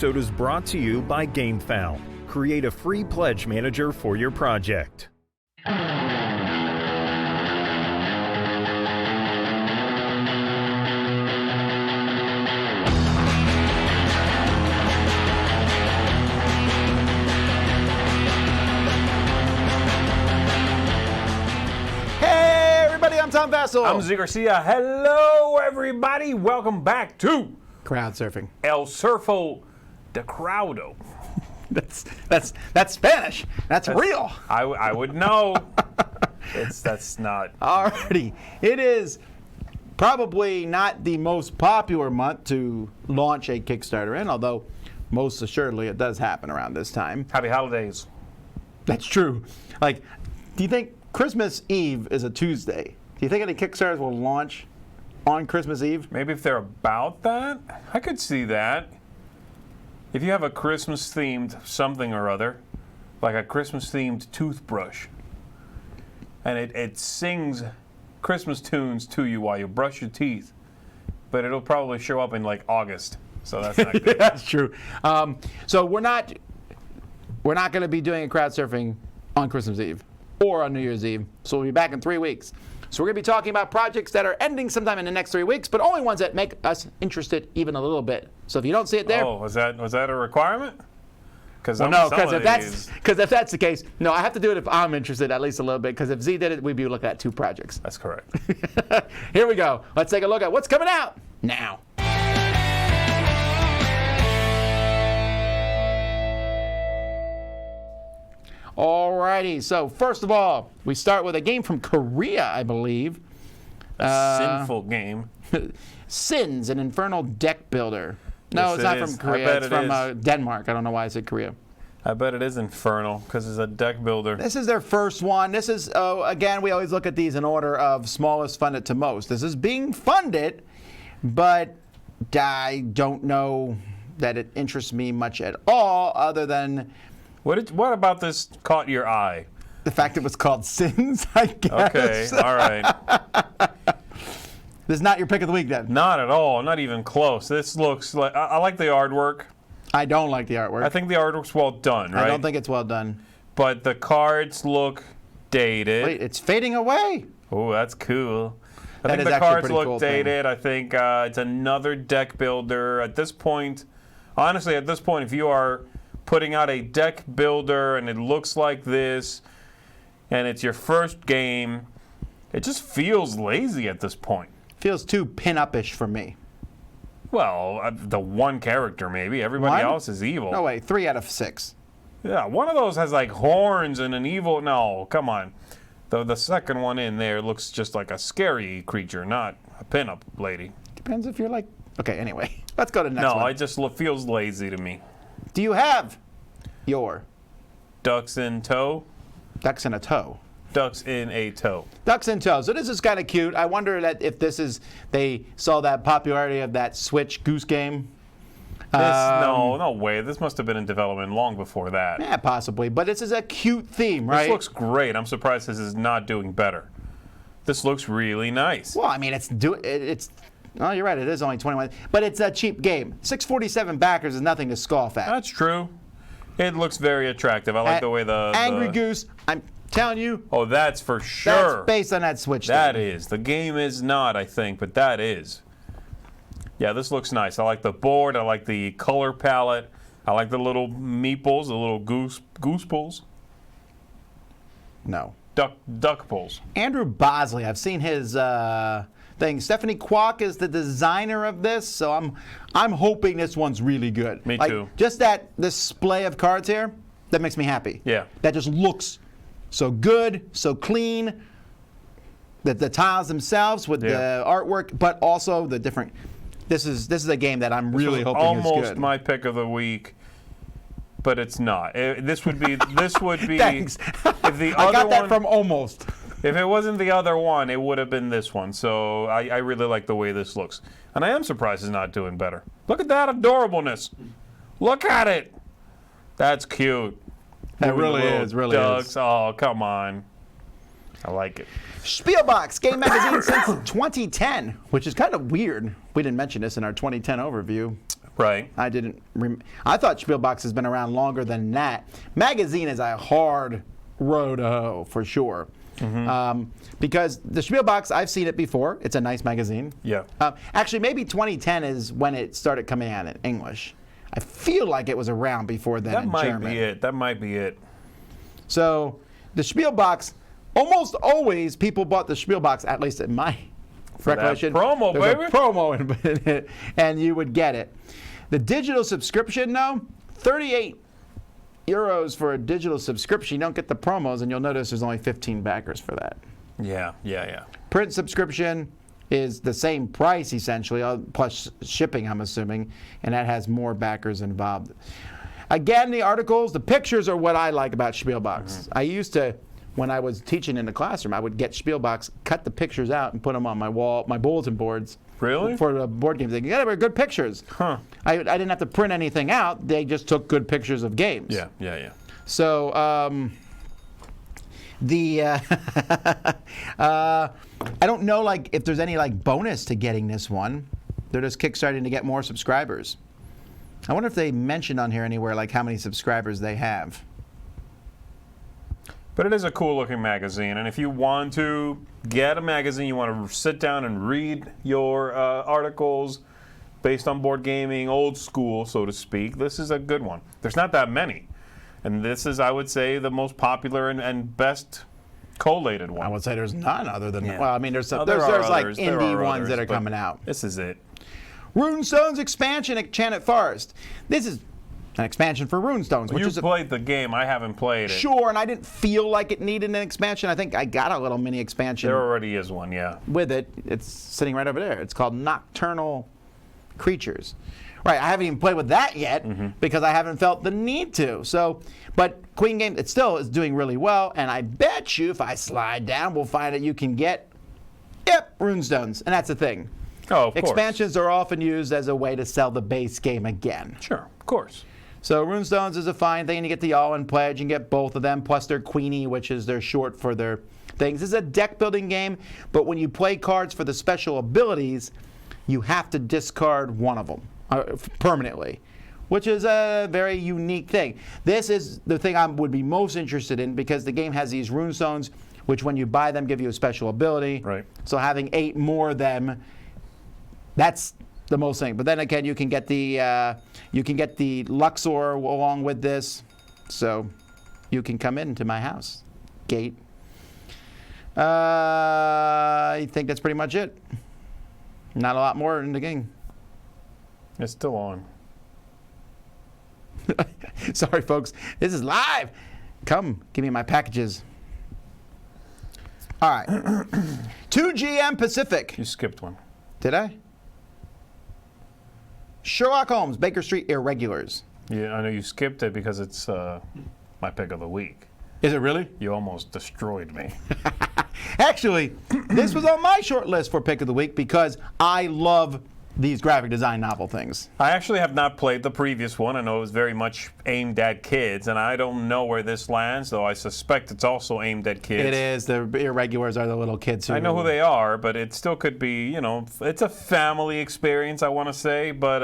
episode is brought to you by GameFound. Create a free pledge manager for your project. I'm Tom Vassell. I'm Z Garcia. Hello, everybody. Welcome back to Crowdsurfing. El Surfo de Crowdo. That's Spanish. That's real. I would know. That's not. Alrighty. It is probably not the most popular month to launch a Kickstarter in, although most assuredly it does happen around this time. Happy holidays. That's true. Like, do you think Christmas Eve is a Tuesday? Do you think any Kickstarters will launch on Christmas Eve? Maybe if they're about that, I could see that. If you have a Christmas-themed something or other, like a Christmas-themed toothbrush, and it sings Christmas tunes to you while you brush your teeth, but it'll probably show up in like August, so that's not good. That's true. So we're not going to be doing a Crowdsurfing on Christmas Eve or on New Year's Eve. So we'll be back in 3 weeks. So we're going to be talking about projects that are ending sometime in the next 3 weeks, but only ones that make us interested even a little bit. So if you don't see it there... Oh, was that a requirement? Well, no, because if that's the case, no, I have to do it if I'm interested at least a little bit, because if Z did it, we'd be looking at 2 projects. That's correct. Here we go. Let's take a look at what's coming out now. Alrighty, so first of all, we start with a game from Korea, I believe. A sinful game. Sins, an infernal deck builder. No, Yes, it's not it from is. Korea. It's from Denmark. I don't know why I said Korea. I bet it is infernal because it's a deck builder. This is their first one. This is, again, we always look at these in order of smallest funded to most. This is being funded, but I don't know that it interests me much at all, other than... What about this caught your eye? The fact it was called Sins, I guess. Okay, all right. This is not your pick of the week, then? Not at all. Not even close. This looks like... I like the artwork. I don't like the artwork. I think the artwork's well done, right? I don't think it's well done. But the cards look dated. Wait, it's fading away. Oh, that's cool. I That think is the actually a cards pretty look cool thing. dated. I think it's another deck builder. At this point, honestly, at this point, if you are putting out a deck builder and it looks like this, and it's your first game, it just feels lazy at this point. Feels too pin-up-ish for me. Well, the one character maybe. Everybody else is evil. No way, 3 out of 6. Yeah, one of those has like horns and an evil. No, come on. The second one in there looks just like a scary creature, not a pinup lady. Depends if you're like... Okay, anyway. Let's go to the next one. No, it just feels lazy to me. Do you have your... Ducks in tow? Ducks in a toe? Ducks in a tow. Ducks in tow. So this is kind of cute. I wonder if this is... They saw that popularity of that Switch Goose game. No way. This must have been in development long before that. Yeah, possibly. But this is a cute theme, right? This looks great. I'm surprised this is not doing better. This looks really nice. Well, I mean, it's... Oh, you're right. It is only 21. But it's a cheap game. 647 backers is nothing to scoff at. That's true. It looks very attractive. I like the way the... Angry Goose, I'm telling you... Oh, that's for sure. That's based on that Switch That thing. is. The game is not, I think, but that is. Yeah, this looks nice. I like the board. I like the color palette. I like the little meeples, the little goose pulls. No. Duck pulls. Andrew Bosley, I've seen his thing. Stephanie Kwok is the designer of this, so I'm hoping this one's really good. Me too. Just that display of cards here, that makes me happy. Yeah. That just looks so good, so clean. The tiles themselves with the artwork, but also the different... This is a game that I'm really hoping is good. Almost my pick of the week, but it's not. This would be. Thanks. If the I other got that one, from almost. If it wasn't the other one, it would have been this one. So I really like the way this looks, and I am surprised it's not doing better. Look at that adorableness. Look at it. That's cute. That really is. Really ducks. is. Oh, come on. I like it. Spielbox, game magazine since 2010, which is kind of weird. We didn't mention this in our 2010 overview. Right. I thought Spielbox has been around longer than that. Magazine is a hard road to hoe, for sure. Because the Spielbox, I've seen it before. It's a nice magazine. Yeah. Actually, maybe 2010 is when it started coming out in English. I feel like it was around before then in German. That might be it. So the Spielbox, almost always people bought the Spielbox, at least in my recollection. Promo, There's baby. a promo in it, and you would get it. The digital subscription, though, 38 euros for a digital subscription. You don't get the promos, and you'll notice there's only 15 backers for that. Yeah. Print subscription is the same price, essentially, plus shipping, I'm assuming, and that has more backers involved. Again, the articles, the pictures are what I like about Spielbox. I used to, when I was teaching in the classroom, I would get Spielbox, cut the pictures out, and put them on my wall, my bulletin boards. Really? For the board games. You gotta have good pictures. Huh. I didn't have to print anything out. They just took good pictures of games. Yeah. So, I don't know, like, if there's any, like, bonus to getting this one. They're just kickstarting to get more subscribers. I wonder if they mentioned on here anywhere, like, how many subscribers they have. But it is a cool looking magazine, and if you want to get a magazine, you want to sit down and read your articles based on board gaming, old school, so to speak, this is a good one. There's not that many, and this is, I would say, the most popular and best collated one. I would say there's none other than, Yeah. well, I mean, there's like others. There indie are ones others, that are but coming out. This is it. Runestones expansion at Enchanted Forest. This is an expansion for Runestones, which You is played the game. I haven't played it. sure, and I didn't feel like it needed an expansion. I think I got a little mini expansion There already is one, yeah. with it. It's sitting right over there. It's called Nocturnal Creatures. Right, I haven't even played with that yet because I haven't felt the need to. So, but Queen Game, it still is doing really well, and I bet you if I slide down, we'll find that you can get, Runestones, and that's the thing. Oh, of course. Expansions are often used as a way to sell the base game again. Sure, of course. So Runestones is a fine thing. You get the all-in pledge. You can get both of them, plus their Queenie, which is their short for their things. This is a deck-building game, but when you play cards for the special abilities, you have to discard one of them permanently, which is a very unique thing. This is the thing I would be most interested in because the game has these Runestones, which when you buy them give you a special ability. Right. So having 8 more of them, that's the most thing. But then again, you can get the Luxor along with this, so you can come into my house gate. I think that's pretty much it. Not a lot more in the game. It's still on. Sorry, folks. This is live. Come, give me my packages. All right. 2GM Pacific. You skipped one. Did I? Sherlock Holmes, Baker Street Irregulars. Yeah, I know you skipped it because it's my pick of the week. Is it really? You almost destroyed me. Actually, this was on my short list for pick of the week because I love these graphic design novel things. I actually have not played the previous one. I know it was very much aimed at kids, and I don't know where this lands, though I suspect it's also aimed at kids. It is. The Irregulars are the little kids who... I know who they are, but it still could be, you know, it's a family experience, I want to say, but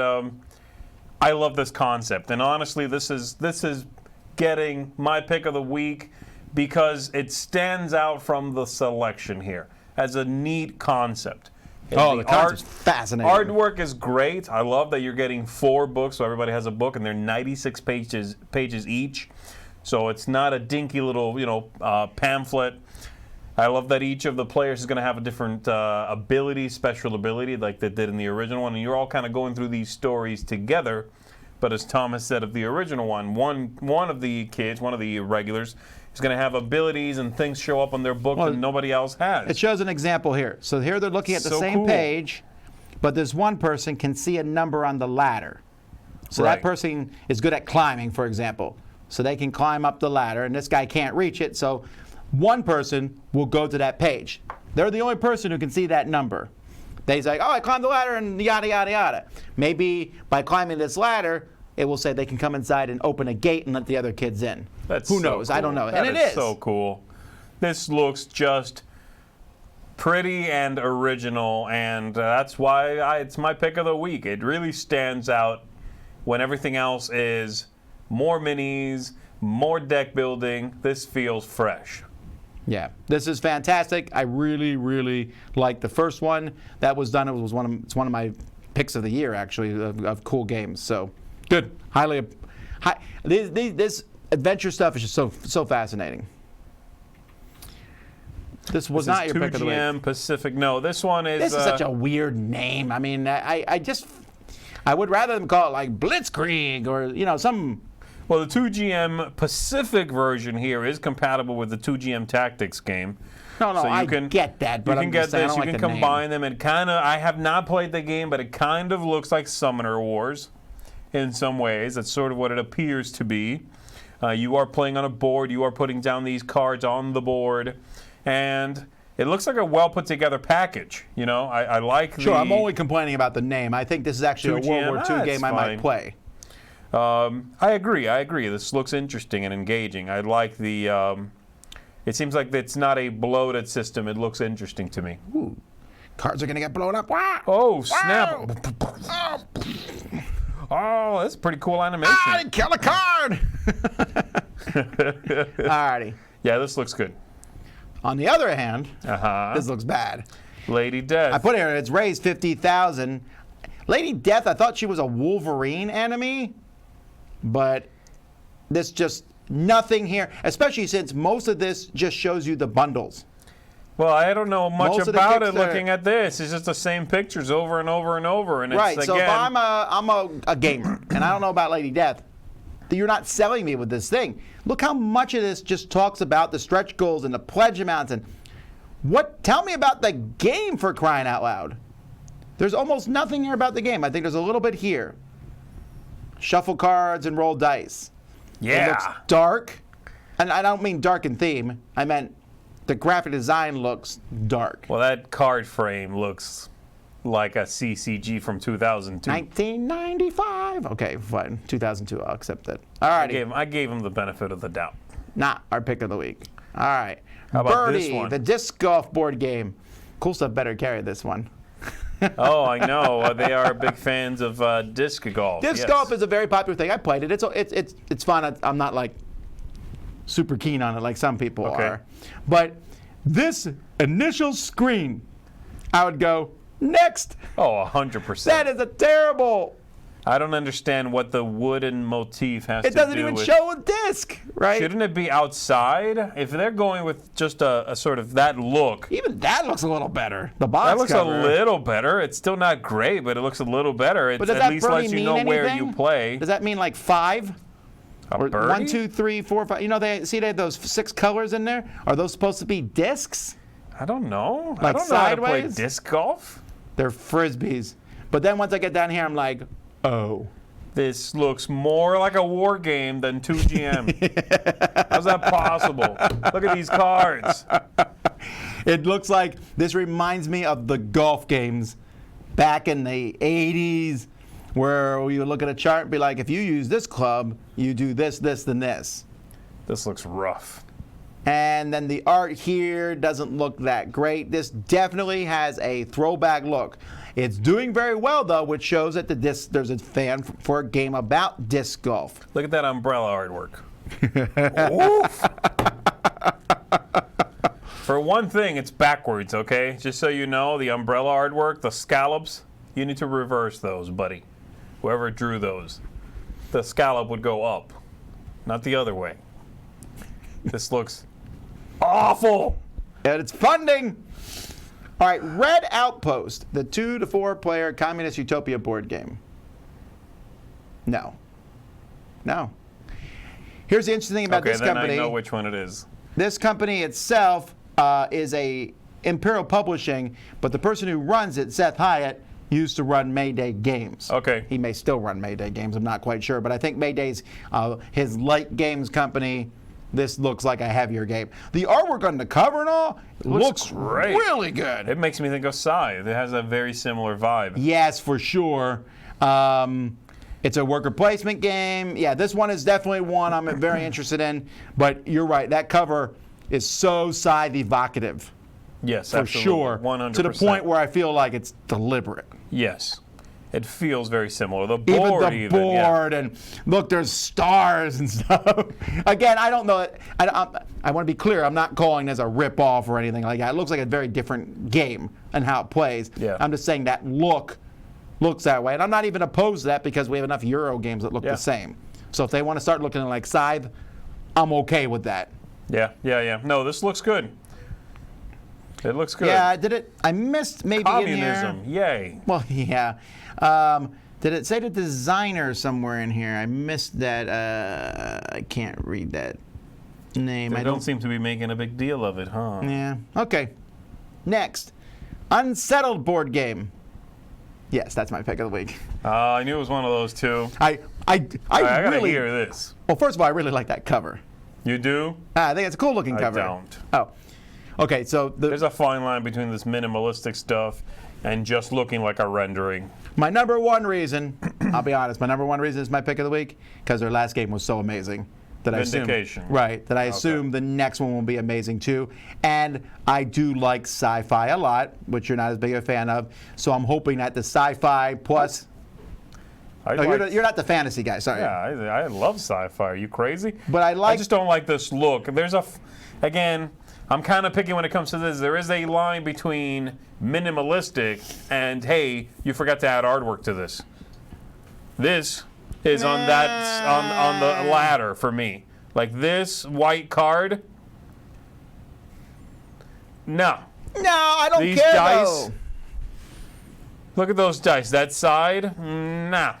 I love this concept. And honestly, this is getting my pick of the week because it stands out from the selection here as a neat concept. The concept's fascinating. Artwork is great. I love that you're getting 4 books, so everybody has a book, and they're 96 pages each. So it's not a dinky little, pamphlet. I love that each of the players is going to have a different special ability, like they did in the original one, and you're all kind of going through these stories together. But as Thomas said of the original one of the kids, one of the regulars, is going to have abilities and things show up on their book that nobody else has. It shows an example here. So here they're looking at the same page, but this one person can see a number on the ladder. So that person is good at climbing, for example. So they can climb up the ladder, and this guy can't reach it. So one person will go to that page. They're the only person who can see that number. They say, I climbed the ladder and yada, yada, yada. Maybe by climbing this ladder, it will say they can come inside and open a gate and let the other kids in. Who knows? Cool. I don't know. That and it is so cool. This looks just pretty and original, and that's why it's my pick of the week. It really stands out when everything else is more minis, more deck building. This feels fresh. Yeah, this is fantastic. I really, really like the first one that was done. It's one of my picks of the year, actually, of cool games. So good. This adventure stuff is just so fascinating. This was not your pick of the week. 2GM Pacific. No, this one is. This is such a weird name. I mean, I would rather them call it like Blitzkrieg or some. Well, the 2GM Pacific version here is compatible with the 2GM Tactics game. No, so I get that, but you can get this. You can combine them, and I have not played the game, but it kind of looks like Summoner Wars in some ways. That's sort of what it appears to be. You are playing on a board. You are putting down these cards on the board, and it looks like a well put together package. I like. Sure, I'm only complaining about the name. I think this is actually a World War II game I might play. I agree. This looks interesting and engaging. I like the. It seems like it's not a bloated system. It looks interesting to me. Ooh. Cards are going to get blown up. Wow. Oh, snap. Wow. Oh, that's a pretty cool animation. I kill a card! Alrighty. Yeah, this looks good. On the other hand, this looks bad. Lady Death. I put here, it's raised 50,000. Lady Death, I thought she was a Wolverine enemy, but this just nothing here, especially since most of this just shows you the bundles. Well, I don't know much about it looking at this. It's just the same pictures over and over and over. And right, it's, so again, if I'm a gamer, and I don't know about Lady Death, you're not selling me with this thing. Look how much of this just talks about the stretch goals and the pledge amounts. And tell me about the game, for crying out loud. There's almost nothing here about the game. I think there's a little bit here. Shuffle cards and roll dice. Yeah. It looks dark. And I don't mean dark in theme. I meant the graphic design looks dark. Well, that card frame looks like a CCG from 2002. 1995. Okay, fine. 2002. I'll accept that. All right. I gave him the benefit of the doubt. Not our pick of the week. All right. How about Birdie, this one? The disc golf board game. Cool Stuff better carry this one. Oh, I know. They are big fans of disc golf. Disc golf is a very popular thing. I played it. It's fun. I'm not like super keen on it like some people are. But this initial screen, I would go, next. Oh, 100%. That is a terrible. I don't understand what the wooden motif has to do with. It doesn't even show a disc, right? Shouldn't it be outside? If they're going with just a sort of that look. Even that looks a little better. The box That looks cover. a little better. It's still not great, but it looks a little better. It at least lets you know where you play. Does that mean like 5? Or 1, 2, 3, 4, 5. They have those 6 colors in there. Are those supposed to be discs? I don't know. Like I don't know how to play sideways? disc golf. They're frisbees. But then once I get down here, I'm like, oh. This looks more like a war game than 2GM. How's that possible? Look at these cards. It looks like this reminds me of the golf games back in the 80s where you would look at a chart and be like, if you use this club, you do this, this, and this. This looks rough. And then the art here doesn't look that great. This definitely has a throwback look. It's doing very well, though, which shows that there's a fan for a game about disc golf. Look at that umbrella artwork. Oof. For one thing, it's backwards, okay? Just so you know, the umbrella artwork, the scallops, you need to reverse those, buddy. Whoever drew those. The scallop would go up, not the other way. This looks awful. And it's funding. All right, Red Outpost, the 2 to 4 player Communist Utopia board game. No. Here's the interesting thing about this company. Okay, then I know which one it is. This company itself is a Imperial Publishing, but the person who runs it, Seth Hyatt, used to run Mayday Games. Okay. He may still run Mayday Games. I'm not quite sure, but I think Mayday's his light games company. This looks like a heavier game. The artwork on the cover and all looks great. Really good. It makes me think of Scythe. It has a very similar vibe. Yes, for sure. It's a worker placement game. Yeah, this one is definitely one I'm very interested in. But you're right. That cover is so Scythe evocative. Yes, for absolutely. sure. 100%. To the point where I feel like it's deliberate. Yes. It feels very similar. The Even board, the board, and look, there's stars and stuff. Again, I don't know. I want to be clear. I'm not calling this a rip-off or anything like that. It looks like a very different game and how it plays. Yeah. I'm just saying that looks that way. And I'm not even opposed to that because we have enough Euro games that look the same. So if they want to start looking like Scythe, I'm okay with that. Yeah. No, this looks good. It looks good. Yeah, did it? I missed maybe Communism, in here. yay. Well, yeah. Did it say the designer somewhere in here? I missed that. I can't read that name. They don't seem to be making a big deal of it, huh? Yeah. Okay. Next, Unsettled board game. Yes, that's my pick of the week. I knew it was one of those two. I gotta really hear this. Well, first of all, I really like that cover. You do? I think it's a cool looking cover. I don't. Oh. Okay, so There's a fine line between this minimalistic stuff and just looking like a rendering. my number one reason, I'll be honest, my number one reason is my pick of the week because their last game was so amazing that Vindication. I assume the next one will be amazing too. And I do like sci-fi a lot, which you're not as big a fan of. So I'm hoping that the sci-fi plus. You're not the fantasy guy. Sorry. Yeah, I love sci-fi. Are you crazy? But I just don't like this look. Again, I'm kind of picky when it comes to this. There is a line between minimalistic and, hey, you forgot to add artwork to this. This is on the ladder for me. Like this white card. No. No, I don't These care dice. though. Look at those dice. That side, nah.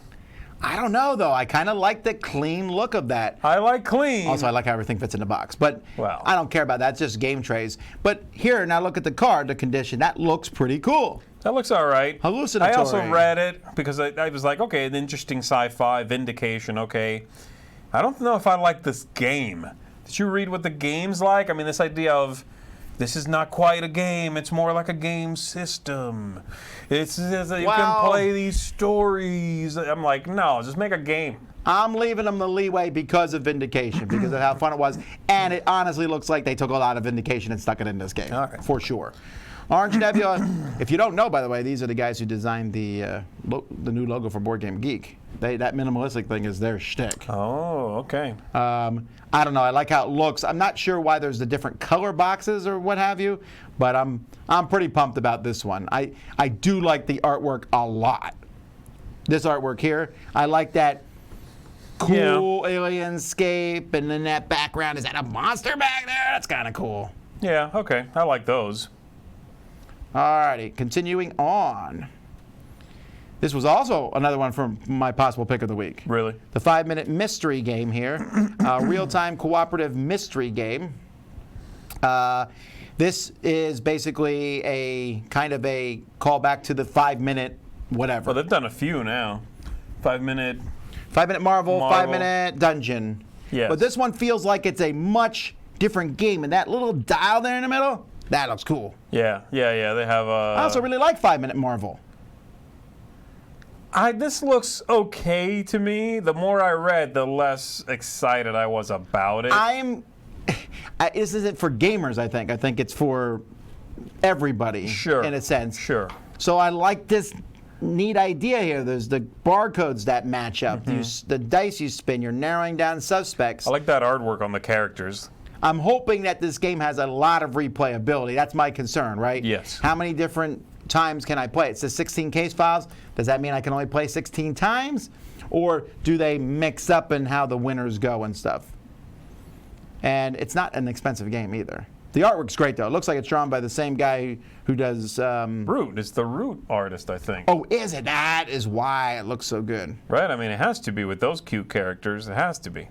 I don't know though. I kind of like the clean look of that. I like clean. Also, I like how everything fits in the box. But Wow. I don't care about that. It's just game trays. But here, now look at the card, the condition. That looks pretty cool. That looks all right. Hallucinatory. I also read it because I was like, okay, an interesting sci-fi, Vindication, okay. I don't know if I like this game. Did you read what the game's like? I mean, this idea of this is not quite a game. It's more like a game system. You can play these stories. I'm like, no, just make a game. I'm leaving them the leeway because of Vindication, because of how fun it was. And it honestly looks like they took a lot of Vindication and stuck it in this game, All right. for sure. Orange Nebula, if you don't know, by the way, these are the guys who designed the new logo for Board Game Geek. That minimalistic thing is their shtick. Oh, okay. I don't know. I like how it looks. I'm not sure why there's the different color boxes or what have you, but I'm pretty pumped about this one. I do like the artwork a lot. This artwork here, I like that cool alienscape, and then that background. Is that a monster back there? That's kind of cool. Yeah, okay. I like those. Alrighty, continuing on. This was also another one from my possible pick of the week. Really? The 5-minute mystery game here, real-time cooperative mystery game. This is basically a kind of a callback to the 5-minute whatever. Well, they've done a few now. 5-minute. 5-minute Marvel, 5-minute Dungeon. Yes. But this one feels like it's a much different game, and that little dial there in the middle, that looks cool. Yeah. They have a. I also really like 5-minute Marvel. This looks okay to me. The more I read, the less excited I was about it. This isn't for gamers, I think. I think it's for everybody, Sure. in a sense. Sure. So I like this neat idea here. There's the barcodes that match up. The dice you spin, you're narrowing down suspects. I like that artwork on the characters. I'm hoping that this game has a lot of replayability. That's my concern, right? Yes. How many different times can I play? It says 16 case files. Does that mean I can only play 16 times? Or do they mix up in how the winners go and stuff? And it's not an expensive game either. The artwork's great, though. It looks like it's drawn by the same guy who does... Root. It's the Root artist, I think. Oh, is it? That is why it looks so good. Right? I mean, it has to be with those cute characters. It has to be.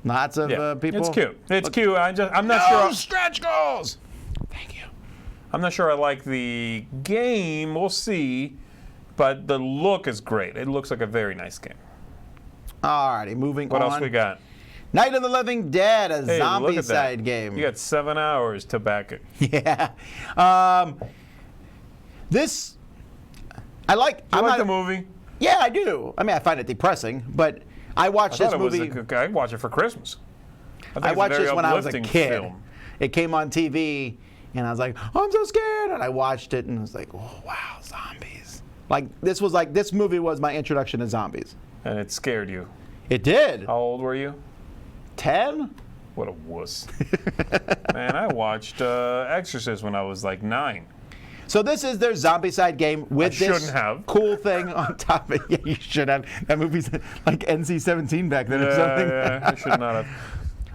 Lots of people... It's cute. It's cute. I'm not sure... stretch goals! Thank you. I'm not sure I like the game. We'll see. But the look is great. It looks like a very nice game. Alrighty, moving on. What else we got? Night of the Living Dead, a Hey, look zombie at that. side game. You got 7 hours to back it. Yeah. This, I like. You I'm like not, the movie? Yeah, I do. I mean, I find it depressing, but I watched this movie. I'd watch it for Christmas. I watched this when I was a uplifting kid. film. It came on TV, and I was like, oh, I'm so scared. And I watched it, and I was like, oh, wow, zombies. Like this movie was my introduction to zombies. And it scared you. It did. How old were you? 10? What a wuss. Man, I watched Exorcist when I was like 9. So this is their Zombicide game with I this shouldn't have. cool thing on top of it. Yeah, you should have. That movie's like NC-17 back then or something. Yeah, I should not have.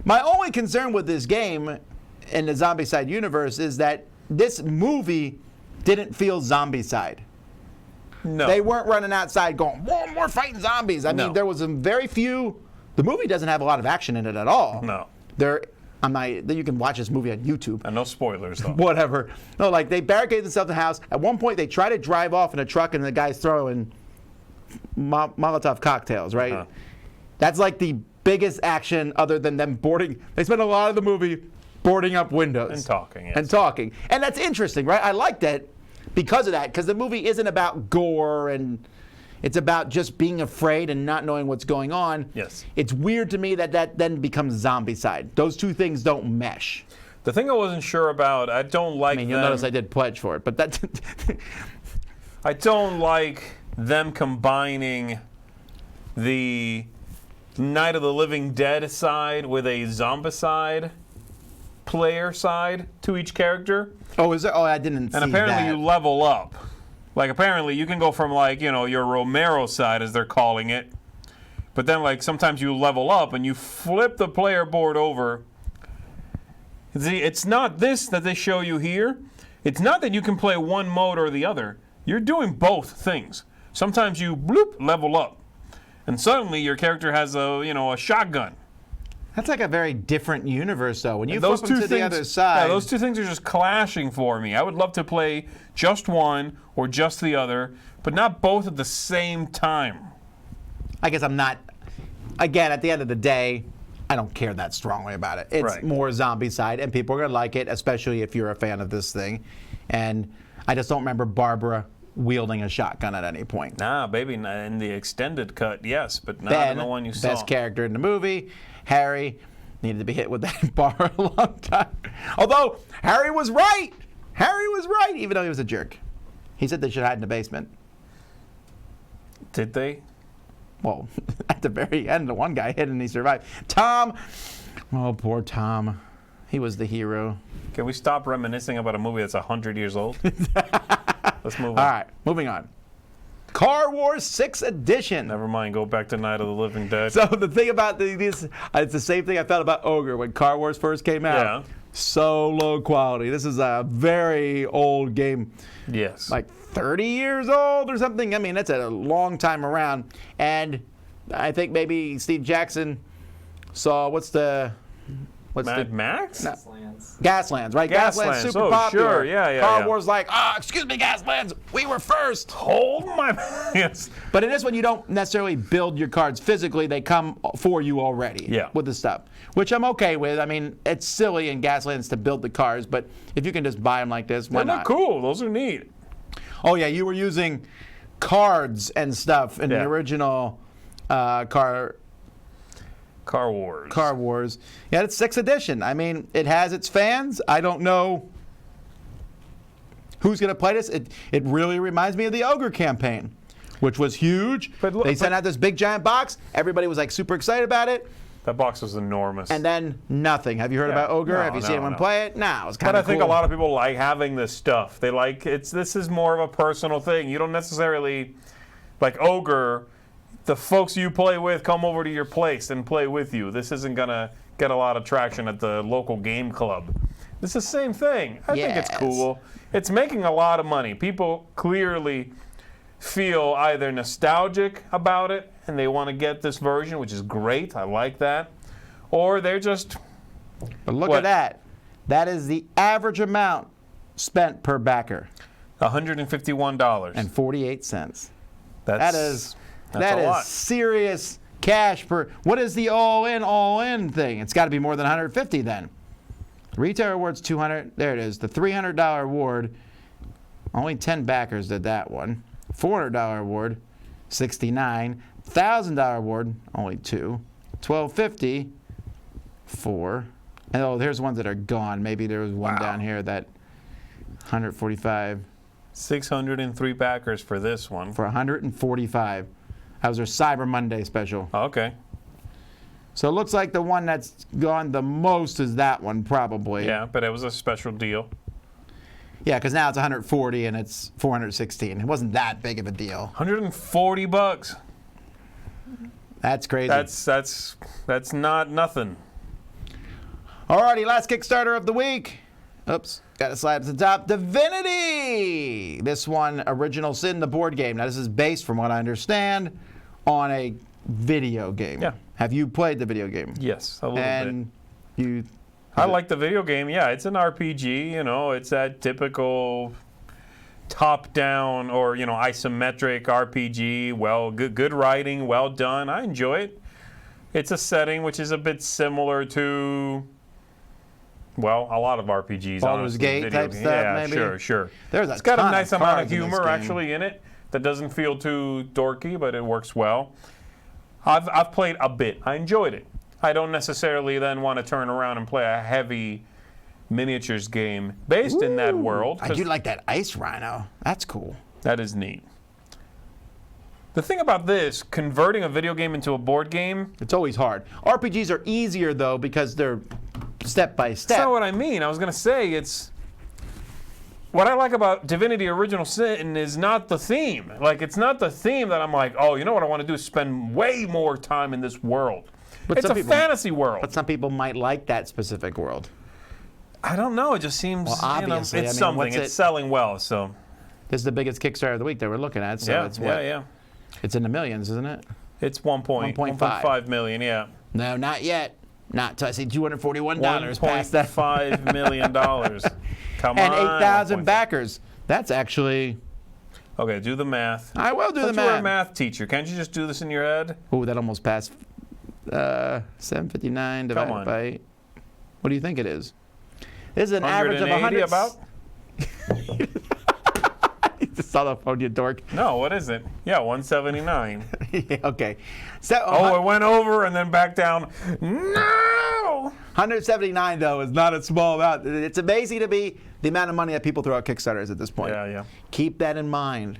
My only concern with this game in the Zombicide universe is that this movie didn't feel Zombicide. No. They weren't running outside going, whoa, we're fighting zombies. I mean, there was very few. The movie doesn't have a lot of action in it at all. No. You can watch this movie on YouTube. And no spoilers, though. Whatever. No, like they barricade themselves in the house. At one point, they try to drive off in a truck, and the guy's throwing Molotov cocktails, right? Uh-huh. That's like the biggest action other than them boarding. They spend a lot of the movie boarding up windows. And talking, yes. And talking. And that's interesting, right? I like that because of that, because the movie isn't about gore and it's about just being afraid and not knowing what's going on. Yes. It's weird to me that then becomes Zombicide. Those two things don't mesh. The thing I wasn't sure about, I don't like You'll notice I did pledge for it, but that's... I don't like them combining the Night of the Living Dead side with a Zombicide player side to each character. Oh, is there? Oh, I didn't see that. And apparently you level up. Like, apparently you can go from, like, your Romero side, as they're calling it. But then, like, sometimes you level up and you flip the player board over. See, it's not this that they show you here. It's not that you can play one mode or the other. You're doing both things. Sometimes you, bloop, level up. And suddenly your character has a shotgun. That's like a very different universe, though. When you Those flip them two to things, the other side... Yeah, those two things are just clashing for me. I would love to play just one or just the other, but not both at the same time. I guess I'm not... Again, at the end of the day, I don't care that strongly about it. It's Right. more Zombicide, and people are going to like it, especially if you're a fan of this thing. And I just don't remember Barbara wielding a shotgun at any point. Nah, baby, in the extended cut, yes, but not in the one you saw. Best character in the movie. Harry needed to be hit with that bar a long time. Although, Harry was right. Harry was right, even though he was a jerk. He said they should hide in the basement. Did they? Well, at the very end, the one guy hit and he survived. Tom. Oh, poor Tom. He was the hero. Can we stop reminiscing about a movie that's 100 years old? Let's move on. All right, moving on. Car Wars 6 Edition. Never mind, go back to Night of the Living Dead. So the thing about this, it's the same thing I felt about Ogre when Car Wars first came out. Yeah. So low quality. This is a very old game. Yes. Like 30 years old or something. I mean, that's a long time around. And I think maybe Steve Jackson saw, Mad Max? No. Gaslands, right? Gaslands, super oh, popular. Sure. Yeah. Car Wars like, excuse me, Gaslands, we were first. Hold my... Yes. But in this one, you don't necessarily build your cards physically. They come for you already with the stuff, which I'm okay with. I mean, it's silly in Gaslands to build the cards, but if you can just buy them like this, why not? They're cool. Those are neat. Oh, yeah, you were using cards and stuff in the original Car Wars. Yeah, it's 6th edition. I mean, it has its fans. I don't know who's going to play this. It really reminds me of the Ogre campaign, which was huge. They sent out this big giant box. Everybody was like super excited about it. That box was enormous. And then nothing. Have you heard about Ogre? No, Have you seen anyone play it? No, it's kind But of I think a lot of people like having this stuff. They like this is more of a personal thing. You don't necessarily like Ogre. The folks you play with come over to your place and play with you. This isn't going to get a lot of traction at the local game club. It's the same thing. I think it's cool. It's making a lot of money. People clearly feel either nostalgic about it and they want to get this version, which is great. I like that. Or they're just... But look at that. That is the average amount spent per backer. $151. And 48 cents. That is a lot. Serious cash per... What is the all-in thing? It's got to be more than 150 then. Retail award's 200. There it is. The $300 award, only 10 backers did that one. $400 award, 69. $1,000 award, only 2. $1,250, 4. And there's ones that are gone. Maybe there was one down here that 145. 603 backers for this one. For 145. That was their Cyber Monday special. Okay. So it looks like the one that's gone the most is that one, probably. Yeah, but it was a special deal. Yeah, because now it's 140 and it's 416. It wasn't that big of a deal. $140. That's crazy. That's not nothing. Alrighty, last Kickstarter of the week. Oops, got to slide to the top. Divinity! This one, Original Sin, the board game. Now, this is based, from what I understand, on a video game. Yeah. Have you played the video game? Yes, a little bit. I like the video game. Yeah, it's an RPG. You know, it's that typical top-down or isometric RPG. Well, good writing, well done. I enjoy it. It's a setting which is a bit similar to, well, a lot of RPGs. Baldur's Gate type stuff, maybe? Yeah, sure. It's got a nice amount of humor actually in it that doesn't feel too dorky, but it works well. I've played a bit. I enjoyed it. I don't necessarily then want to turn around and play a heavy miniatures game based in that world. I do like that ice rhino. That's cool. That is neat. The thing about this, converting a video game into a board game, it's always hard. RPGs are easier, though, because they're step by step. That's not what I mean. I was going to say what I like about Divinity Original Sin is not the theme. Like, it's not the theme that I'm like, oh, you know what I want to do is spend way more time in this world. But it's a fantasy world. But some people might like that specific world. I don't know. It just seems, well, obviously, it's something. It's selling well, so. This is the biggest Kickstarter of the week that we're looking at. So it's what? Yeah. It's in the millions, isn't it? It's 1.5 million, yeah. No, not yet. Not till I see $241 past that. $1.5 million. Come and on. 8,000 backers. That's actually. Okay, do the math. I will do the math. You're a math teacher. Can't you just do this in your head? Oh, that almost passed. 759 divided by 8. What do you think it is? This is an average of 100. About? You just saw the phone, you dork. No, what is it? Yeah, 179. Yeah, okay. So, it went over and then back down. No! 179, though, is not a small amount. It's amazing to me the amount of money that people throw at Kickstarters at this point. Yeah. Keep that in mind.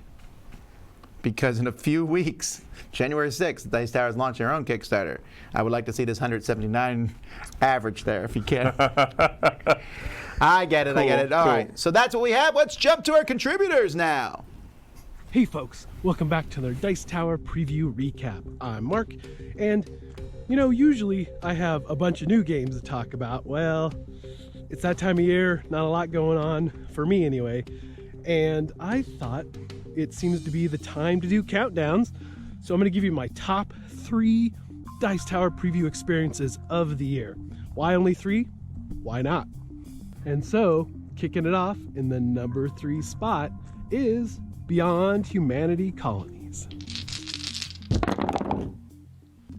Because in a few weeks, January 6th, Dice Tower is launching their own Kickstarter. I would like to see this 179 average there, if you can. I get it. All right, so that's what we have. Let's jump to our contributors now. Hey folks, welcome back to their Dice Tower preview recap. I'm Mark, and usually I have a bunch of new games to talk about. Well, it's that time of year, not a lot going on, for me anyway, and I thought it seems to be the time to do countdowns, so I'm going to give you my top 3 Dice Tower preview experiences of the year. Why only 3? Why not? And so, kicking it off in the number 3 spot is Beyond Humanity Colonies.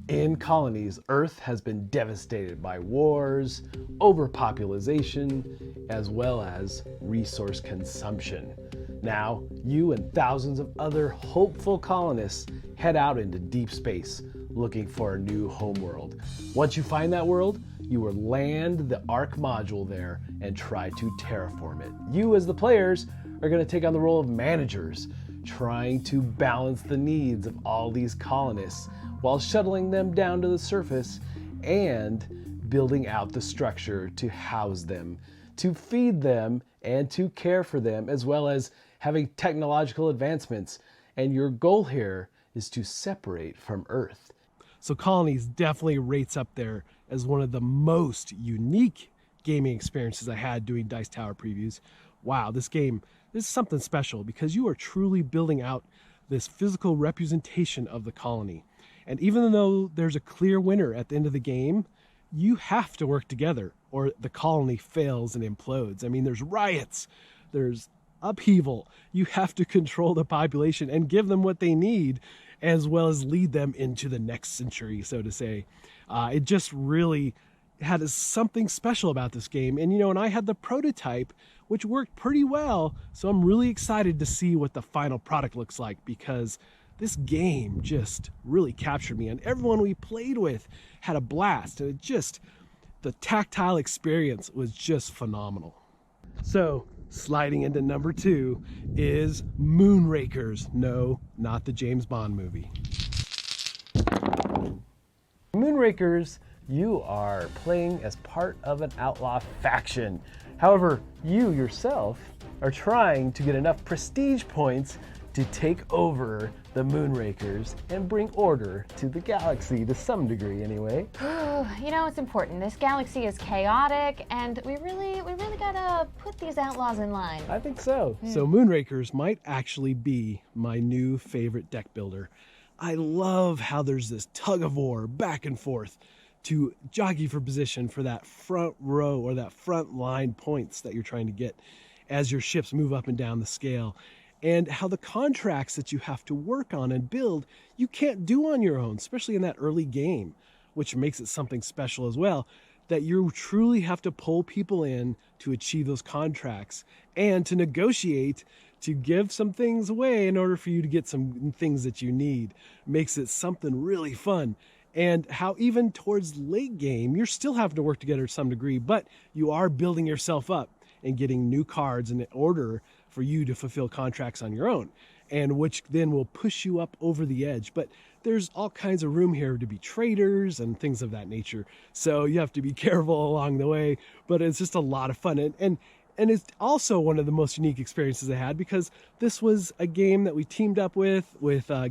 In Colonies, Earth has been devastated by wars, overpopulation, as well as resource consumption. Now, you and thousands of other hopeful colonists head out into deep space looking for a new homeworld. Once you find that world, you will land the Ark module there and try to terraform it. You, as the players, are going to take on the role of managers, trying to balance the needs of all these colonists while shuttling them down to the surface and building out the structure to house them, to feed them, and to care for them, as well as having technological advancements. And your goal here is to separate from Earth. So Colonies definitely rates up there as one of the most unique gaming experiences I had doing Dice Tower previews. Wow, this is something special because you are truly building out this physical representation of the colony. And even though there's a clear winner at the end of the game, you have to work together or the colony fails and implodes. I mean, there's riots, there's upheaval. You have to control the population and give them what they need, as well as lead them into the next century, so to say. It just really had something special about this game. And, and I had the prototype, which worked pretty well. So I'm really excited to see what the final product looks like, because this game just really captured me. And everyone we played with had a blast. And the tactile experience was just phenomenal. So sliding into number 2 is Moonrakers. No, not the James Bond movie. Moonrakers, you are playing as part of an outlaw faction. However, you yourself are trying to get enough prestige points to take over the Moonrakers and bring order to the galaxy, to some degree anyway. You know, it's important. This galaxy is chaotic, and we really gotta put these outlaws in line. I think so. So Moonrakers might actually be my new favorite deck builder. I love how there's this tug of war back and forth to jockey for position for that front row or that front line points that you're trying to get as your ships move up and down the scale. And how the contracts that you have to work on and build, you can't do on your own, especially in that early game, which makes it something special as well, that you truly have to pull people in to achieve those contracts and to negotiate to give some things away in order for you to get some things that you need. Makes it something really fun. And how even towards late game, you're still having to work together to some degree, but you are building yourself up and getting new cards in order for you to fulfill contracts on your own, and which then will push you up over the edge. But there's all kinds of room here to be traders and things of that nature. So you have to be careful along the way, but it's just a lot of fun. And it's also one of the most unique experiences I had, because this was a game that we teamed up with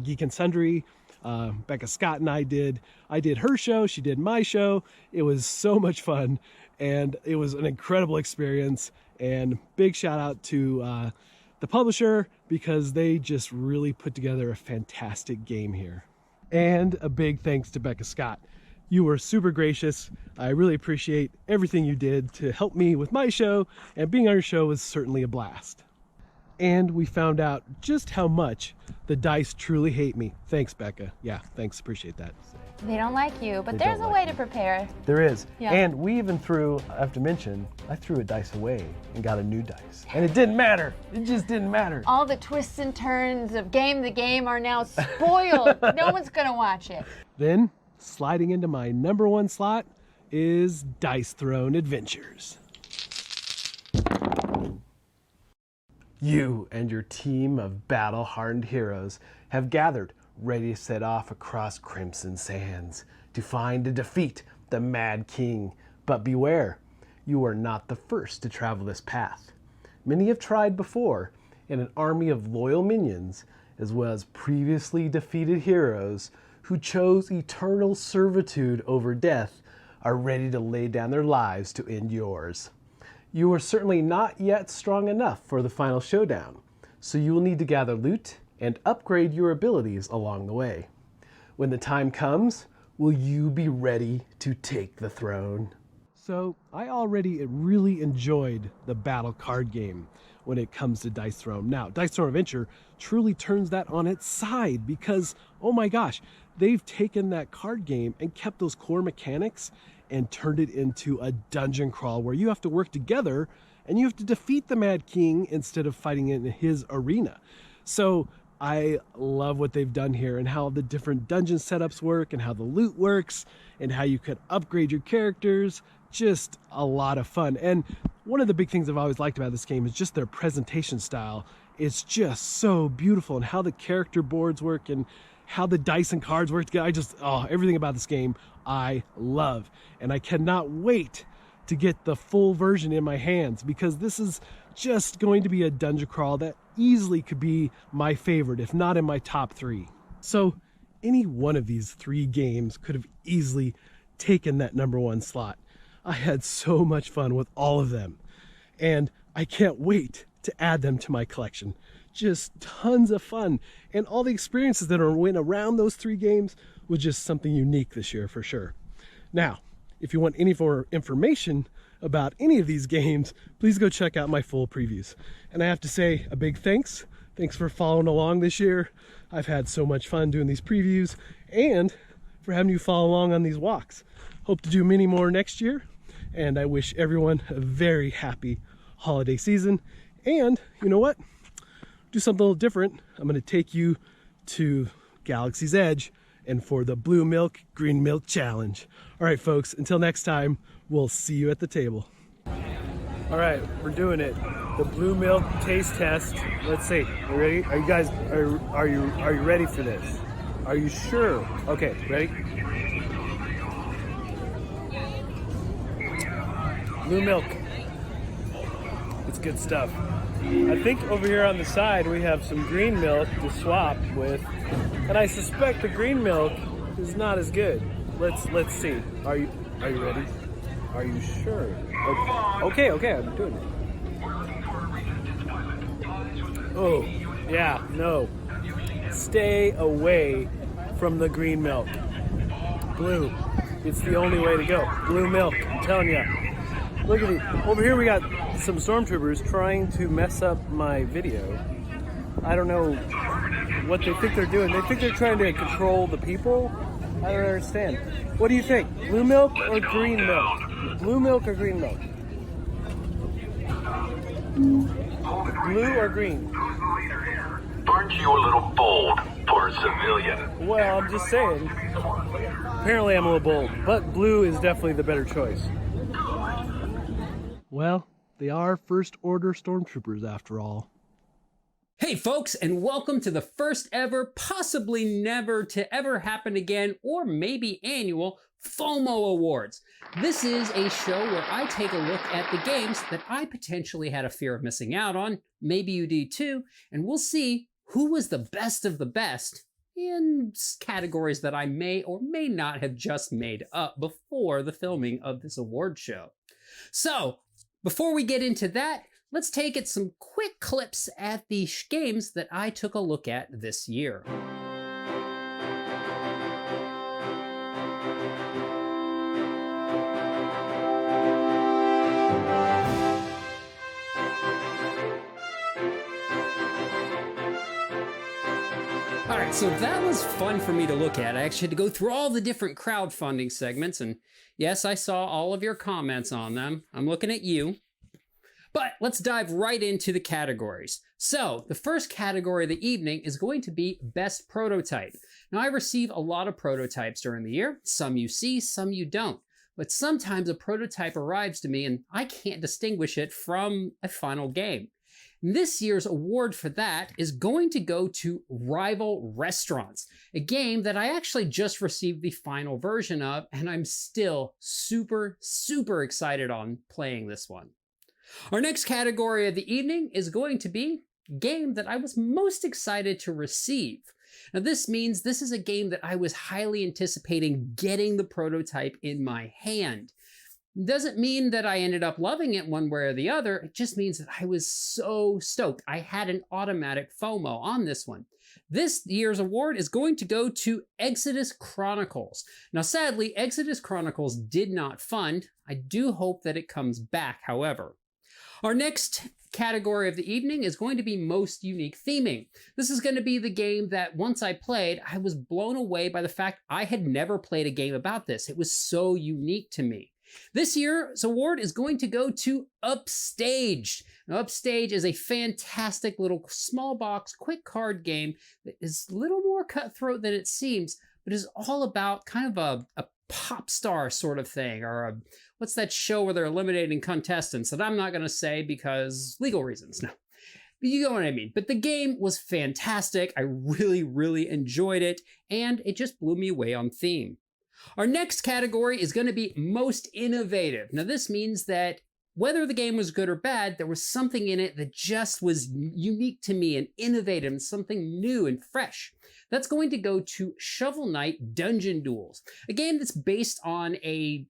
Geek and Sundry. Becca Scott and I did her show, she did my show. It was so much fun, and it was an incredible experience. And big shout out to the publisher, because they just really put together a fantastic game here. And a big thanks to Becca Scott. You were super gracious. I really appreciate everything you did to help me with my show, and being on your show was certainly a blast. And we found out just how much the dice truly hate me. Thanks, Becca. Yeah, thanks, appreciate that. They don't like you, but there's a way to prepare. There is. Yeah. And we even threw, I have to mention, I threw a dice away and got a new dice. And it didn't matter. It just didn't matter. All the twists and turns of the game are now spoiled. No one's gonna watch it. Then, sliding into my number 1 slot is Dice Throne Adventures. You and your team of battle-hardened heroes have gathered, ready to set off across Crimson Sands to find and defeat the Mad King. But beware, you are not the first to travel this path. Many have tried before, and an army of loyal minions, as well as previously defeated heroes who chose eternal servitude over death, are ready to lay down their lives to end yours. You are certainly not yet strong enough for the final showdown, so you will need to gather loot and upgrade your abilities along the way. When the time comes, will you be ready to take the throne? So I already really enjoyed the battle card game when it comes to Dice Throne. Now, Dice Throne Adventure truly turns that on its side, because, oh my gosh, they've taken that card game and kept those core mechanics and turned it into a dungeon crawl where you have to work together and you have to defeat the Mad King instead of fighting in his arena. So I love what they've done here, and how the different dungeon setups work, and how the loot works, and how you could upgrade your characters. Just a lot of fun. And one of the big things I've always liked about this game is just their presentation style. It's just so beautiful, and how the character boards work and how the dice and cards work together. Everything about this game I love. And I cannot wait to get the full version in my hands, because this is just going to be a dungeon crawl that easily could be my favorite, if not in my top 3. So any one of these 3 games could have easily taken that number 1 slot. I had so much fun with all of them, and I can't wait to add them to my collection. Just tons of fun, and all the experiences that went around those 3 games was just something unique this year for sure. Now, if you want any more information about any of these games, please go check out my full previews. And I have to say a big thanks for following along this year. I've had so much fun doing these previews, and for having you follow along on these walks. Hope to do many more next year, and I wish everyone a very happy holiday season. And you know what? Do something a little different. I'm going to take you to Galaxy's Edge and for the Blue Milk, Green Milk Challenge. All right, folks, until next time, we'll see you at the table. All right, we're doing it. the blue milk taste test. Let's see. You ready? Are you guys are you ready for this? Are you sure? Okay, ready? Blue milk. It's good stuff. I think over here on the side we have some green milk to swap with, and I suspect the green milk is not as good. Let's see. Are you ready? Are you sure? Okay, I'm doing it. Oh, yeah, no. Stay away from the green milk. Blue. It's the only way to go. Blue milk, I'm telling you. Look at it. Over here we got some stormtroopers trying to mess up my video. I don't know what they think they're doing. They think they're trying to control the people? I don't understand. What do you think? Blue milk or green milk? Blue milk or green milk? Blue or green? Aren't you a little bold for a civilian? Well, I'm just saying. Apparently I'm a little bold, but blue is definitely the better choice. Well, they are First Order stormtroopers after all. Hey folks, and welcome to the first ever, possibly never to ever happen again, or maybe annual, FOMO Awards. This is a show where I take a look at the games that I potentially had a fear of missing out on, maybe you do too, and we'll see who was the best of the best in categories that I may or may not have just made up before the filming of this award show. So, before we get into that, let's take it some quick clips at the games that I took a look at this year. Alright, so that was fun for me to look at. I actually had to go through all the different crowdfunding segments, and yes, I saw all of your comments on them. I'm looking at you. But let's dive right into the categories. So, the first category of the evening is going to be Best Prototype. Now, I receive a lot of prototypes during the year. Some you see, some you don't. But sometimes a prototype arrives to me and I can't distinguish it from a final game. This year's award for that is going to go to Rival Restaurants, a game that I actually just received the final version of, and I'm still super excited on playing this one. Our next category of the evening is going to be game that I was most excited to receive. Now this means this is a game that I was highly anticipating getting the prototype in my hand. Doesn't mean that I ended up loving it one way or the other. It just means that I was so stoked. I had an automatic FOMO on this one. This year's award is going to go to Exodus Chronicles. Now, sadly, Exodus Chronicles did not fund. I do hope that it comes back, however. Our next category of the evening is going to be Most Unique Theming. This is going to be the game that once I played, I was blown away by the fact I had never played a game about this. It was so unique to me. This year's award is going to go to Upstage. Now, Upstage is a fantastic little small box, quick card game that is a little more cutthroat than it seems, but is all about kind of a pop star sort of thing, or what's that show where they're eliminating contestants that I'm not going to say because legal reasons. No, you know what I mean. But the game was fantastic. I really enjoyed it, and it just blew me away on theme. Our next category is going to be Most Innovative. Now this means that whether the game was good or bad, there was something in it that just was unique to me and innovative and something new and fresh. That's going to go to Shovel Knight Dungeon Duels, a game that's based on a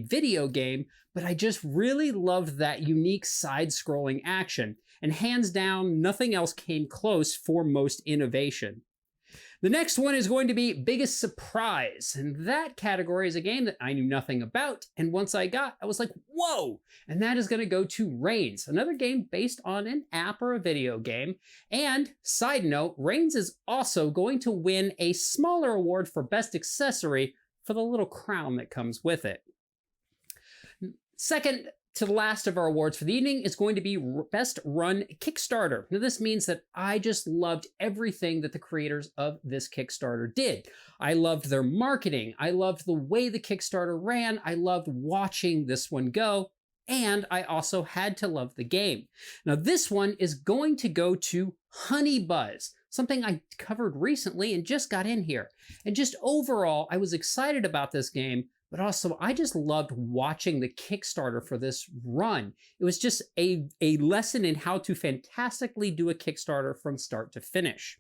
video game, but I just really loved that unique side-scrolling action, and hands down, nothing else came close for most innovation. The next one is going to be Biggest Surprise, and that category is a game that I knew nothing about, and once I was like, whoa! And that is going to go to Reigns, another game based on an app or a video game. And, side note, Reigns is also going to win a smaller award for Best Accessory for the little crown that comes with it. Second to the last of our awards for the evening is going to be Best Run Kickstarter. Now this means that I just loved everything that the creators of this Kickstarter did. I loved their marketing. I loved the way the Kickstarter ran. I loved watching this one go. and I also had to love the game. Now this one is going to go to Honey Buzz, something I covered recently and just got in here. And just overall, I was excited about this game, but also I just loved watching the Kickstarter for this run. It was just a lesson in how to fantastically do a Kickstarter from start to finish.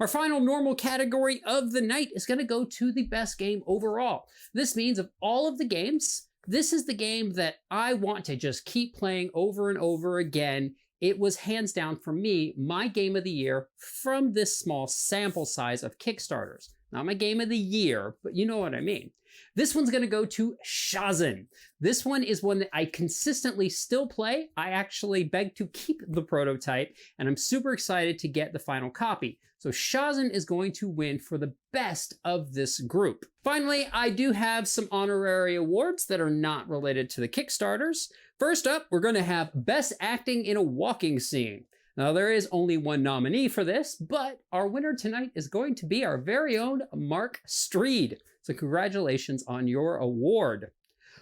Our final normal category of the night is going to go to the best game overall. This means of all of the games, this is the game that I want to just keep playing over and over again. It was hands down for me, my game of the year from this small sample size of Kickstarters. Not my game of the year, but you know what I mean. This one's going to go to Shazin. This one is one that I consistently still play. I actually beg to keep the prototype, and I'm super excited to get the final copy. So Shazin is going to win for the best of this group. Finally, I do have some honorary awards that are not related to the Kickstarters. First up, we're going to have Best Acting in a Walking Scene. Now, there is only one nominee for this, but our winner tonight is going to be our very own Mark Streed. So congratulations on your award.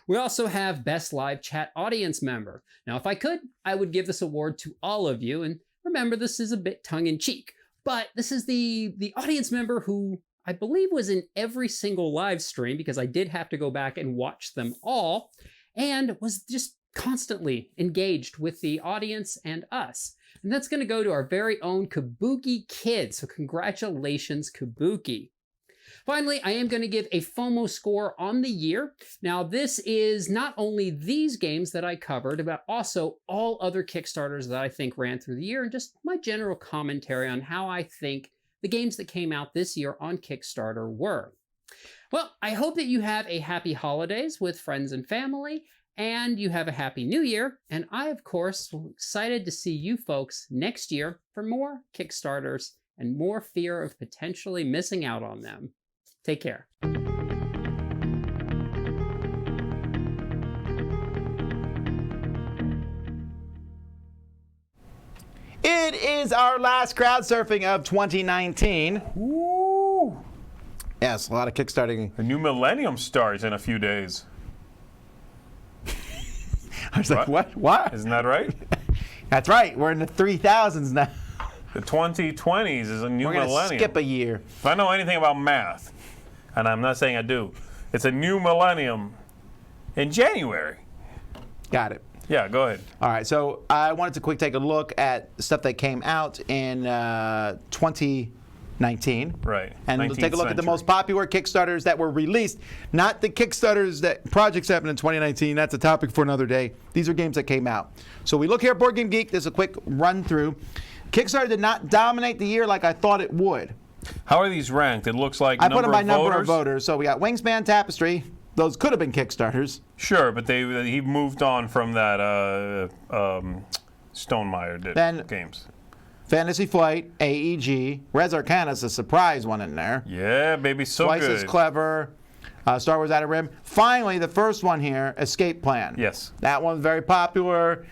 We also have Best Live Chat Audience Member. Now, if I could, I would give this award to all of you. And remember, this is a bit tongue-in-cheek, but this is the audience member who I believe was in every single live stream, because I did have to go back and watch them all, and was just constantly engaged with the audience and us. And that's going to go to our very own Kabuki Kid. So congratulations, Kabuki. Finally, I am going to give a FOMO score on the year. Now, this is not only these games that I covered, but also all other Kickstarters that I think ran through the year, and just my general commentary on how I think the games that came out this year on Kickstarter were. Well, I hope that you have a happy holidays with friends and family, and you have a happy new year. And I, of course, am excited to see you folks next year for more Kickstarters and more fear of potentially missing out on them. Take care. It is our last Crowdsurfing of 2019. Woo! Yes, a lot of kickstarting. The new millennium starts in a few days. I was like, what? Isn't that right? That's right. We're in the 3000s now. The 2020s is a new We're gonna millennium. skip a year. If I know anything about math, and I'm not saying I do, it's a new millennium in January. Got it. Yeah, go ahead. All right, so I wanted to quick take a look at stuff that came out in 2019. Right. And we'll take a look at the most popular Kickstarters that were released. Not the Kickstarters that projects happened in 2019. That's a topic for another day. These are games that came out. So we look here at Board Game Geek. There's a quick run through. Kickstarter did not dominate the year like I thought it would. How are these ranked? It looks like I put them by number of voters. So we got Wingspan, Tapestry. Those could have been Kickstarters. Sure, but he moved on from that Stonemaier did Then games. Fantasy Flight, AEG, Res Arcana's a surprise one in there. Yeah, baby, so Twice good. as clever. Star Wars Outer Rim. Finally, the first one here, Escape Plan. Yes. That one's very popular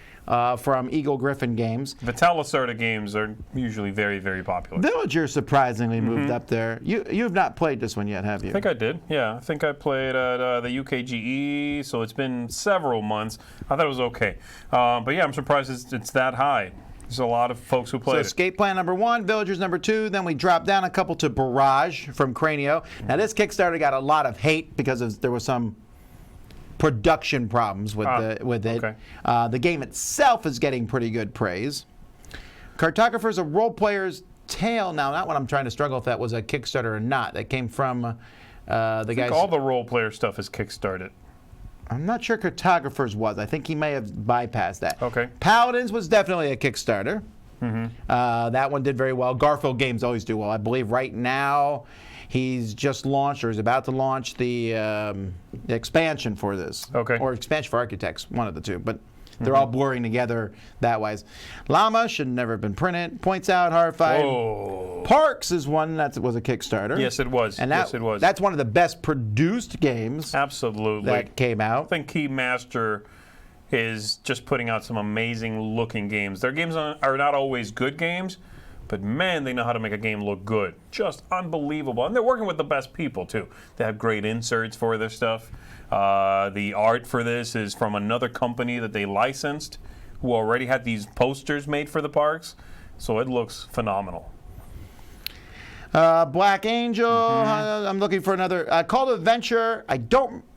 from Eagle Griffin Games. The Talacerta games are usually very, very popular. Villager surprisingly moved up there. You've not played this one yet, have you? I think I did. Yeah, I think I played at the UKGE, so it's been several months. I thought it was okay. But yeah, I'm surprised it's that high. There's a lot of folks who played So it. Escape Plan number 1, Villagers number 2, then we dropped down a couple to Barrage from Cranio. Now this Kickstarter got a lot of hate because there was some production problems with it. Okay. The game itself is getting pretty good praise. Cartographer's a role player's tale. Now, not what I'm trying to struggle if that was a Kickstarter or not. That came from the I guys. think all the role player stuff is kickstarted. I'm not sure Cartographer's was. I think he may have bypassed that. Okay. Paladins was definitely a Kickstarter. That one did very well. Garfield games always do well. I believe right now he's just launched or is about to launch the expansion for this. Okay. Or expansion for Architects, one of the two. But they're all blurring together that wise. Llama should never have been printed. Points out, Horrified. Oh. Parks is one that was a Kickstarter. Yes, it was. And Yes, it was. That's one of the best produced games Absolutely. that came out. I think Keymaster is just putting out some amazing looking games. Their games are not always good games, But man, they know how to make a game look good. Just unbelievable. And they're working with the best people, too. They have great inserts for their stuff. The art for this is from another company that they licensed, who already had these posters made for the parks. So it looks phenomenal. Black Angel. I'm looking for another. Call to Adventure.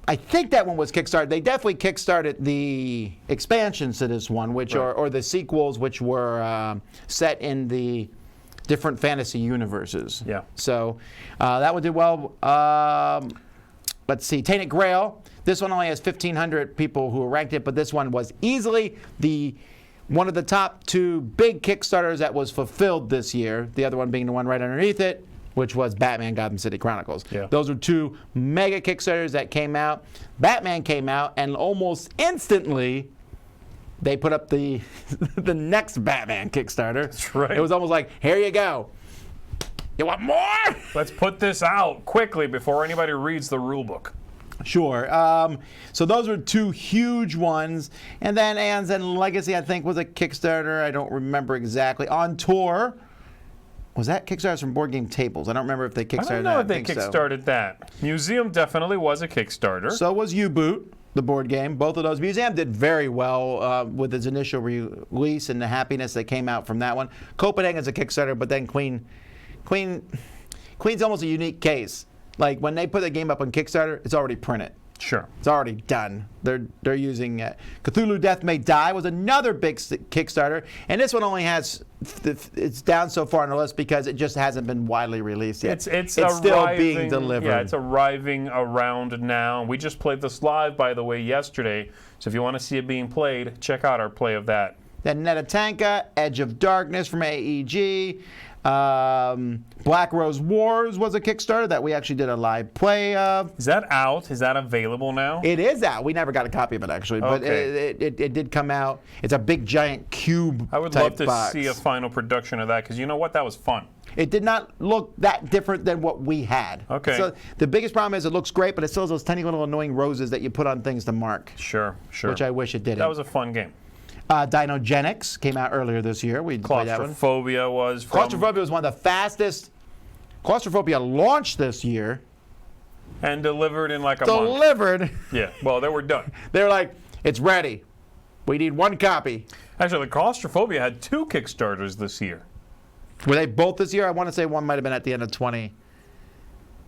I think that one was Kickstarted. They definitely kickstarted the expansions to this one, which Right. or the sequels, which were set in the different fantasy universes. Yeah. So that one did well. Let's see, Tainted Grail. This one only has 1,500 people who ranked it, but this one was easily one of the top 2 big Kickstarters that was fulfilled this year. The other one being the one right underneath it, which was Batman Gotham City Chronicles. Yeah. Those are 2 mega Kickstarters that came out. Batman came out, and almost instantly, they put up the the next Batman Kickstarter. That's right. It was almost like, here you go. You want more? Let's put this out quickly before anybody reads the rule book. Sure. So those were 2 huge ones. And then Aeons and Legacy, I think, was a Kickstarter. I don't remember exactly. On Tour. Was that Kickstarter from Board Game Tables? I don't remember if they kickstarted I don't know that. if they think so. kickstarted that. Museum definitely was a Kickstarter. So was U-Boot, the board game. Both of those. Museum did very well with its initial release and the happiness that came out from that one. Copenhagen's a Kickstarter, but then Queen's almost a unique case. Like when they put a game up on Kickstarter, it's already printed. Sure. It's already done. They're using Cthulhu Death May Die was another big Kickstarter, and this one only has it's down so far on the list because it just hasn't been widely released yet. It's still arriving, being delivered. Yeah, it's arriving around now. We just played this live, by the way, yesterday. So if you want to see it being played, check out our play of that. Then Netatanka, Edge of Darkness from AEG. Black Rose Wars was a Kickstarter that we actually did a live play of. Is that out? Is that available now? It is out. We never got a copy of it actually, but Okay. it did come out. It's a big giant cube. I would type love to box. see a final production of that because you know what? That was fun. It did not look that different than what we had. Okay. So the biggest problem is it looks great, but it still has those tiny little annoying roses that you put on things to mark. Sure. Which I wish it didn't. That was a fun game. Dinogenics came out earlier this year. We played that one. Claustrophobia was from... Claustrophobia was one of the fastest. Claustrophobia launched this year. And delivered in like a month. Delivered. Yeah, well, they were done. They're like, it's ready. We need 1 copy. Actually, Claustrophobia had 2 Kickstarters this year. Were they both this year? I want to say one might have been at the end of 20.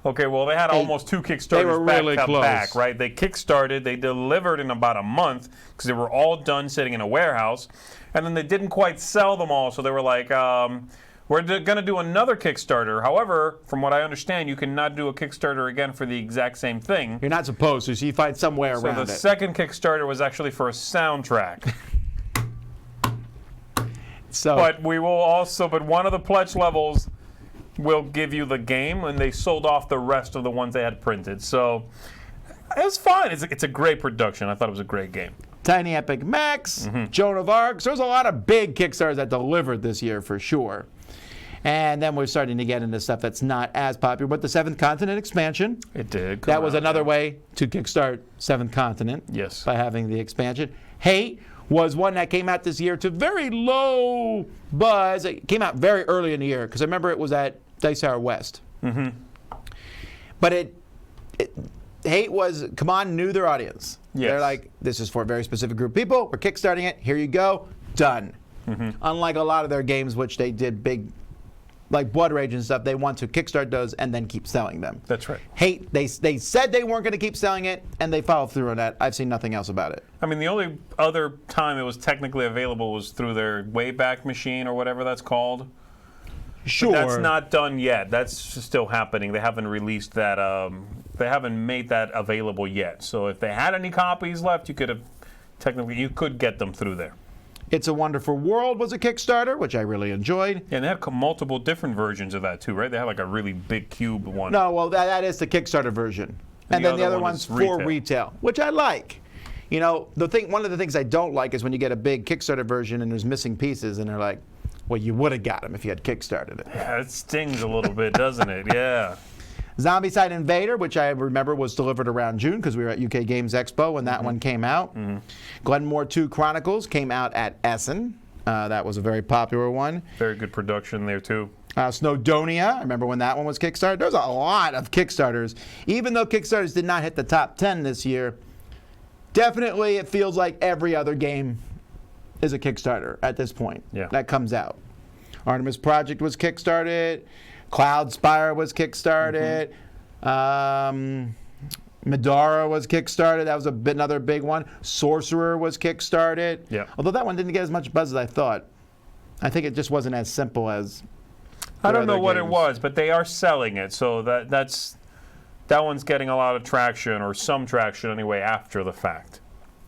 Okay, well, they had almost 2 Kickstarters were really back to close. back, right? They kickstarted, they delivered in about a month because they were all done sitting in a warehouse, and then they didn't quite sell them all, so they were like, we're going to do another Kickstarter. However, from what I understand, you cannot do a Kickstarter again for the exact same thing. You're not supposed to, so you find some way So around the it. second Kickstarter was actually for a soundtrack. So, But one of the pledge levels will give you the game, and they sold off the rest of the ones they had printed. So it was fine. It's a great production. I thought it was a great game. Tiny Epic Max, Joan of Arc. So there's a lot of big Kickstarters that delivered this year for sure. And then we're starting to get into stuff that's not as popular. But the Seventh Continent expansion. It did. That was another way to kickstart Seventh Continent. Yes. By having the expansion. Hate was one that came out this year to very low buzz. It came out very early in the year because I remember it was at Dice Tower West. But Hate was, come on, knew their audience. Yes. They're like, this is for a very specific group of people. We're kickstarting it. Here you go. Done. Unlike a lot of their games, which they did big, like Blood Rage and stuff, they want to kickstart those and then keep selling them. That's right. Hate, they said they weren't going to keep selling it, and they followed through on that. I've seen nothing else about it. I mean, the only other time it was technically available was through their Wayback Machine or whatever that's called. Sure. But that's not done yet. That's still happening. They haven't released that. They haven't made that available yet. So if they had any copies left, you could get them through there. It's a Wonderful World was a Kickstarter, which I really enjoyed. Yeah, and they had multiple different versions of that too, right? They had like a really big cube one. No, well, that is the Kickstarter version. And then the other one's for retail, which I like. You know, one of the things I don't like is when you get a big Kickstarter version and there's missing pieces, and they're like, well, you would have got them if you had Kickstarted it. Yeah, it stings a little bit, doesn't it? Yeah. Zombicide Invader, which I remember was delivered around June because we were at UK Games Expo when that one came out. Glenmore 2 Chronicles came out at Essen. That was a very popular one. Very good production there, too. Snowdonia, I remember when that one was Kickstarter. There's a lot of Kickstarters. Even though Kickstarters did not hit the top 10 this year, definitely it feels like every other game is a Kickstarter at this point that comes out. Artemis Project was Kickstarted. Cloudspire was Kickstarted. Madara was Kickstarted. That was another big one. Sorcerer was Kickstarted. Yeah. Although that one didn't get as much buzz as I thought. I think it just wasn't as simple as I don't know what it was, but they are selling it, so that one's getting a lot of traction, or some traction anyway, after the fact.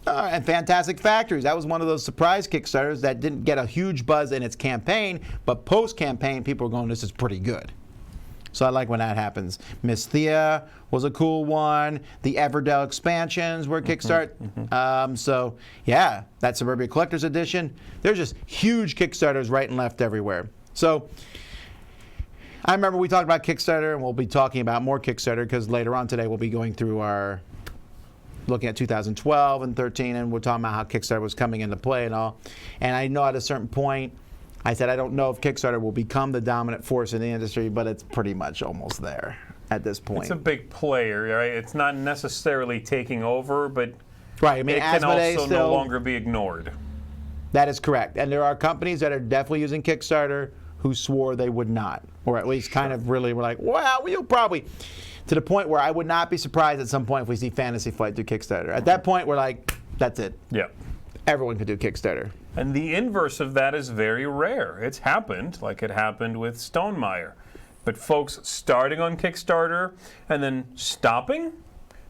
And Fantastic Factories. That was one of those surprise Kickstarters that didn't get a huge buzz in its campaign, but post-campaign, people were going, this is pretty good. So I like when that happens. Miss Thea was a cool one. The Everdell expansions were Kickstart. So, yeah, that Suburbia Collector's Edition. There's just huge Kickstarters right and left everywhere. So I remember we talked about Kickstarter, and we'll be talking about more Kickstarter because later on today we'll be going through looking at 2012 and 13, and we're talking about how Kickstarter was coming into play and all. And I know at a certain point, I said I don't know if Kickstarter will become the dominant force in the industry, but it's pretty much almost there at this point. It's a big player, right? It's not necessarily taking over, but right. I mean, it can Asmodee also no longer be ignored. That is correct. And there are companies that are definitely using Kickstarter who swore they would not, or at least kind of really were like, well, we'll probably, to the point where I would not be surprised at some point if we see Fantasy Flight do Kickstarter. At that point, we're like, that's it. Yeah. Everyone could do Kickstarter. And the inverse of that is very rare. It's happened, like it happened with Stonemaier. But folks starting on Kickstarter and then stopping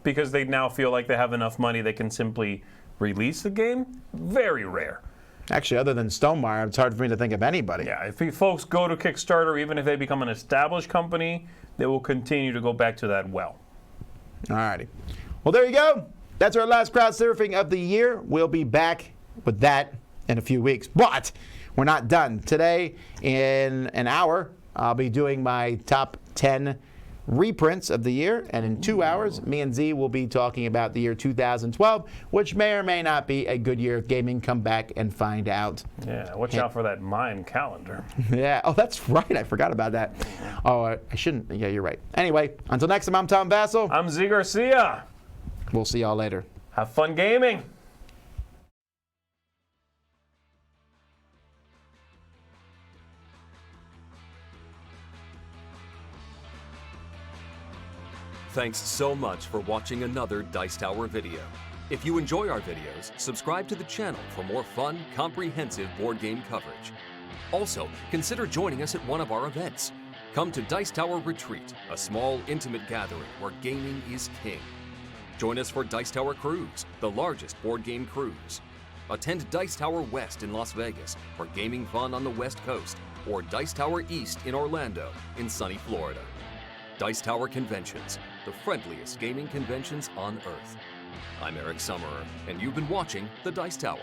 because they now feel like they have enough money they can simply release the game, very rare. Actually, other than Stonemaier, it's hard for me to think of anybody. Yeah, if folks go to Kickstarter, even if they become an established company, they will continue to go back to that well. All righty. Well, there you go. That's our last Crowdsurfing of the year. We'll be back with that in a few weeks. But we're not done. Today, in an hour, I'll be doing my top 10 reprints of the year. And in 2 hours, me and Z will be talking about the year 2012, which may or may not be a good year of gaming. Come back and find out. Yeah, watch out for that Mayan calendar. Yeah. Oh, that's right. I forgot about that. Oh, I shouldn't. Yeah, you're right. Anyway, until next time, I'm Tom Vassell. I'm Z Garcia. We'll see y'all later. Have fun gaming. Thanks so much for watching another Dice Tower video. If you enjoy our videos, subscribe to the channel for more fun, comprehensive board game coverage. Also, consider joining us at one of our events. Come to Dice Tower Retreat, a small, intimate gathering where gaming is king. Join us for Dice Tower Cruise, the largest board game cruise. Attend Dice Tower West in Las Vegas for gaming fun on the West Coast, or Dice Tower East in Orlando in sunny Florida. Dice Tower Conventions, the friendliest gaming conventions on Earth. I'm Eric Summerer, and you've been watching The Dice Tower.